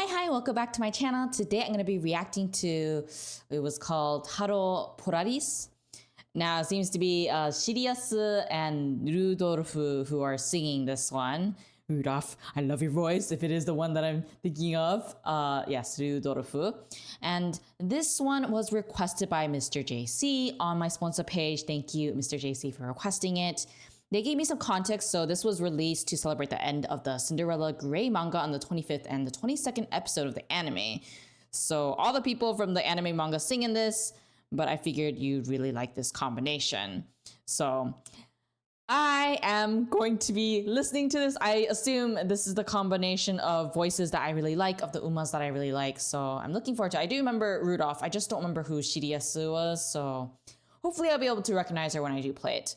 Hi, welcome back to my channel. Today I'm going to be reacting to, it was called Haro POLARIS. Now it seems to be Sirius and Rudolph who are singing this one. Rudolph, I love your voice, if it is the one that I'm thinking of. Yes, Rudolph. And this one was requested by Mr. JC on my sponsor page. Thank you, Mr. JC, for requesting it. They gave me some context, so this was released to celebrate the end of the Cinderella Grey manga on the 25th and the 22nd episode of the anime. So all the people from the anime manga sing in this, but I figured you'd really like this combination. So I am going to be listening to this. I assume this is the combination of voices that I really like, of the umas that I really like. So I'm looking forward to it. I do remember Rudolph. I just don't remember who Shiryasu was. So hopefully I'll be able to recognize her when I do play it.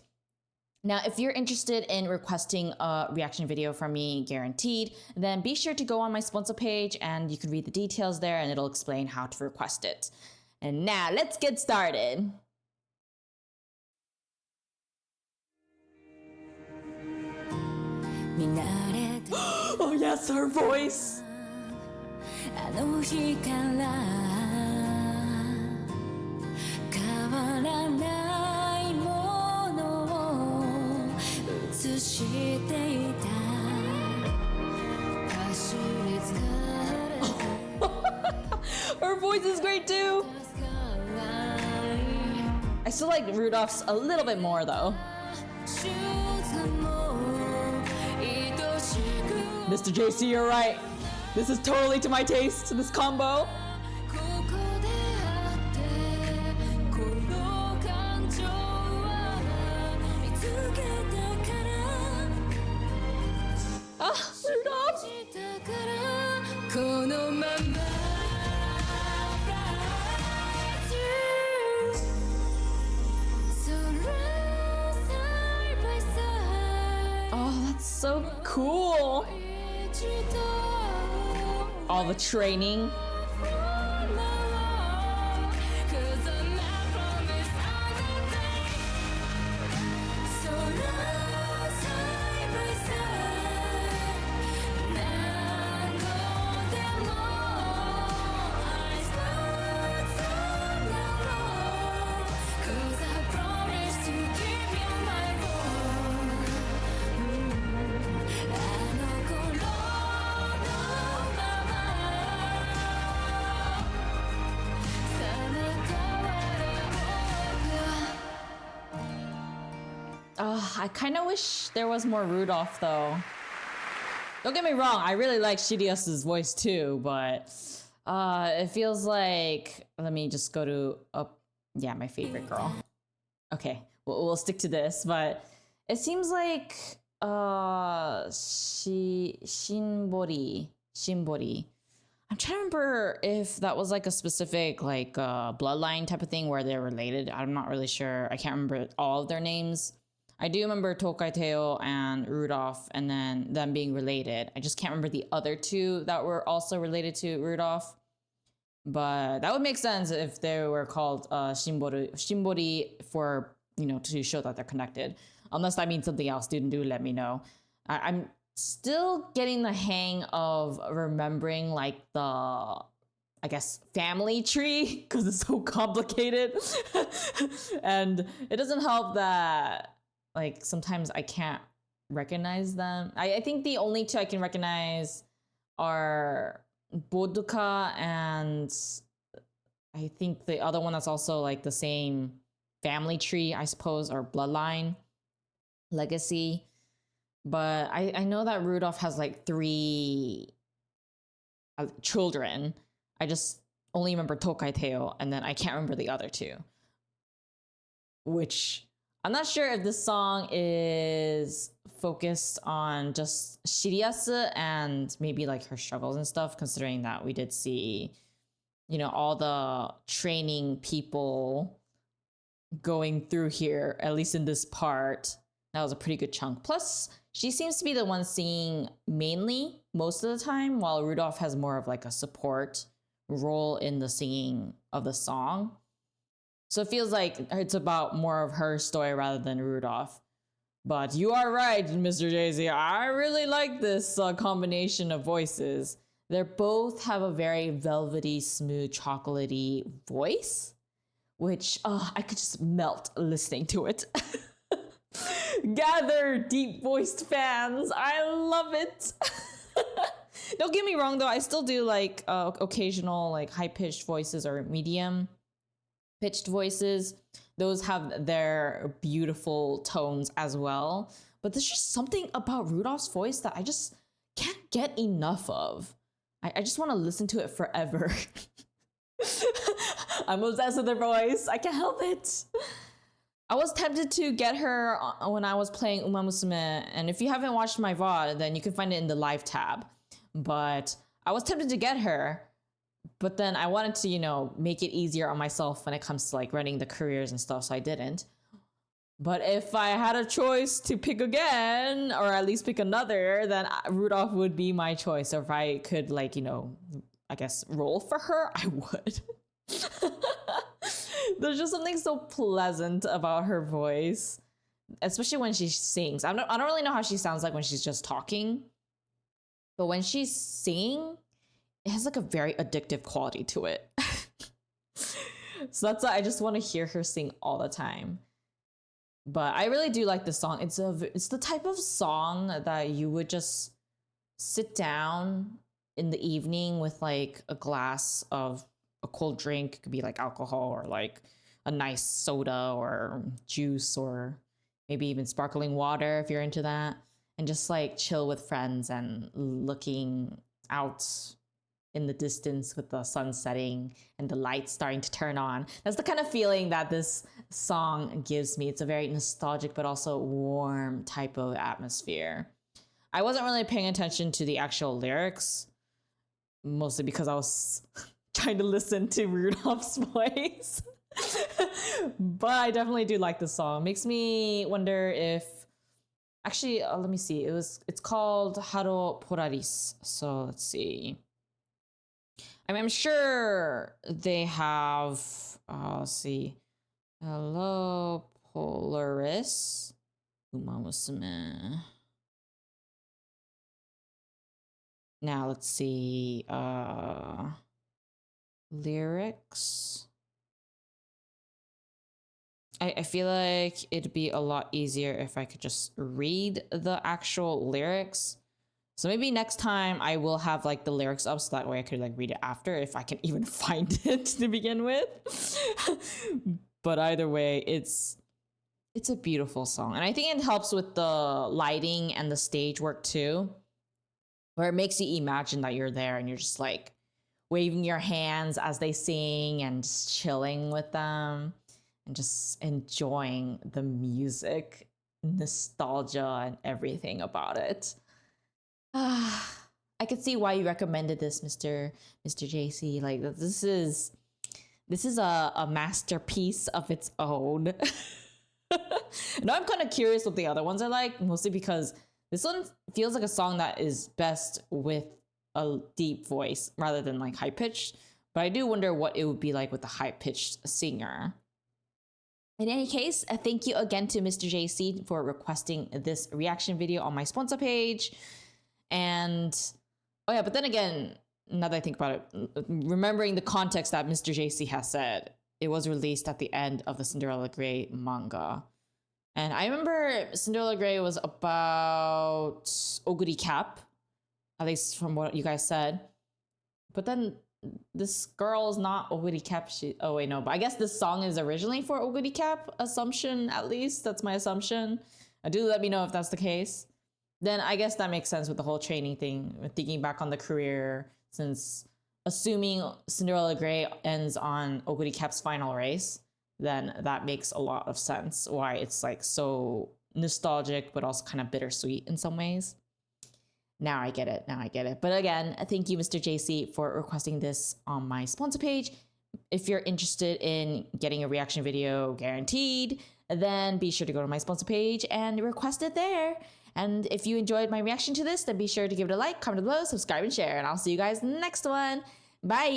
Now, if you're interested in requesting a reaction video from me, guaranteed, then be sure to go on my sponsor page and you can read the details there and it'll explain how to request it. And now let's get started. Oh yes, her voice! Her voice is great too! I still like Rudolph's a little bit more though. Mr. JC, you're right. This is totally to my taste, this combo. Ah, Rudolph! Oh, that's so cool! All the training. I kind of wish there was more Rudolph though. Don't get me wrong, I really like Shirius's voice too, but it feels like, let me just go to, yeah, my favorite girl. Okay, we'll stick to this, but it seems like Shinbori. I'm trying to remember if that was like a specific like bloodline type of thing where they're related. I'm not really sure. I can't remember all of their names. I do remember Tokai Teo and Rudolph and then them being related. I just can't remember the other two that were also related to Rudolph. But that would make sense if they were called Shinbori for, you know, to show that they're connected. Unless that means something else, do let me know. I'm still getting the hang of remembering like the, I guess, family tree because it's so complicated. And it doesn't help that like sometimes I can't recognize them. I think the only two I can recognize are Boduka and I think the other one that's also like the same family tree, I suppose, or bloodline, legacy. But I know that Rudolph has like 3 children. I just only remember Tokai Teo and then I can't remember the other 2. Which I'm not sure if this song is focused on just Shiryasu and maybe like her struggles and stuff, considering that we did see, you know, all the training people going through here, at least in this part. That was a pretty good chunk. Plus, she seems to be the one singing mainly most of the time, while Rudolph has more of like a support role in the singing of the song. So it feels like it's about more of her story rather than Rudolph. But you are right, Mr. JC. I really like this combination of voices. They both have a very velvety, smooth, chocolatey voice, which I could just melt listening to it. Gather, deep voiced fans. I love it. Don't get me wrong though, I still do like occasional like high pitched voices or medium pitched voices. Those have their beautiful tones as well. But there's just something about Rudolph's voice that I just can't get enough of. I just want to listen to it forever. I'm obsessed with her voice. I can't help it. I was tempted to get her when I was playing Umamusume, and if you haven't watched my VOD, then you can find it in the live tab. But I was tempted to get her, but then I wanted to, you know, make it easier on myself when it comes to like running the careers and stuff, so I didn't. But if I had a choice to pick again, or at least pick another, then Rudolph would be my choice. So if I could, like, you know, I guess roll for her, I would. There's just something so pleasant about her voice, especially when she sings. I don't really know how she sounds like when she's just talking, but when she's singing, it has like a very addictive quality to it. So that's why I just want to hear her sing all the time. But I really do like this song. It's the type of song that you would just sit down in the evening with like a glass of a cold drink. It could be like alcohol or like a nice soda or juice or maybe even sparkling water if you're into that. And just like chill with friends and looking out in the distance with the sun setting and the lights starting to turn on. That's the kind of feeling that this song gives me. It's a very nostalgic but also warm type of atmosphere. I wasn't really paying attention to the actual lyrics, mostly because I was trying to listen to Rudolph's voice. But I definitely do like the song. Makes me wonder if actually let me see. It's called Haro Polaris. So let's see. I mean, I'm sure they have, let's see. Hello, Polaris. Umamusume. Now, let's see. Lyrics. I feel like it'd be a lot easier if I could just read the actual lyrics. So maybe next time I will have like the lyrics up so that way I could like read it after if I can even find it to begin with. But either way, it's a beautiful song. And I think it helps with the lighting and the stage work too, where it makes you imagine that you're there and you're just like waving your hands as they sing and just chilling with them and just enjoying the music, nostalgia, and everything about it. I could see why you recommended this, Mr. JC. Like this is a masterpiece of its own. Now I'm kind of curious what the other ones are like, mostly because this one feels like a song that is best with a deep voice rather than like high pitched. But I do wonder what it would be like with a high pitched singer. In any case, thank you again to Mr. JC for requesting this reaction video on my sponsor page. And oh yeah, but then again, now that I think about it, remembering the context that Mr. JC has said, it was released at the end of the Cinderella Grey manga. And I remember Cinderella Grey was about Oguri Cap, at least from what you guys said. But then this girl is not Oguri Cap. Oh wait, no, but I guess this song is originally for Oguri Cap, assumption at least. That's my assumption. Do let me know if that's the case. Then I guess that makes sense with the whole training thing, thinking back on the career, since assuming Cinderella Grey ends on Oguri Cap's final race, then that makes a lot of sense why it's like so nostalgic, but also kind of bittersweet in some ways. Now I get it. But again, thank you, Mr. JC, for requesting this on my sponsor page. If you're interested in getting a reaction video guaranteed, then be sure to go to my sponsor page and request it there. And if you enjoyed my reaction to this, then be sure to give it a like, comment below, subscribe, and share. And I'll see you guys next one. Bye!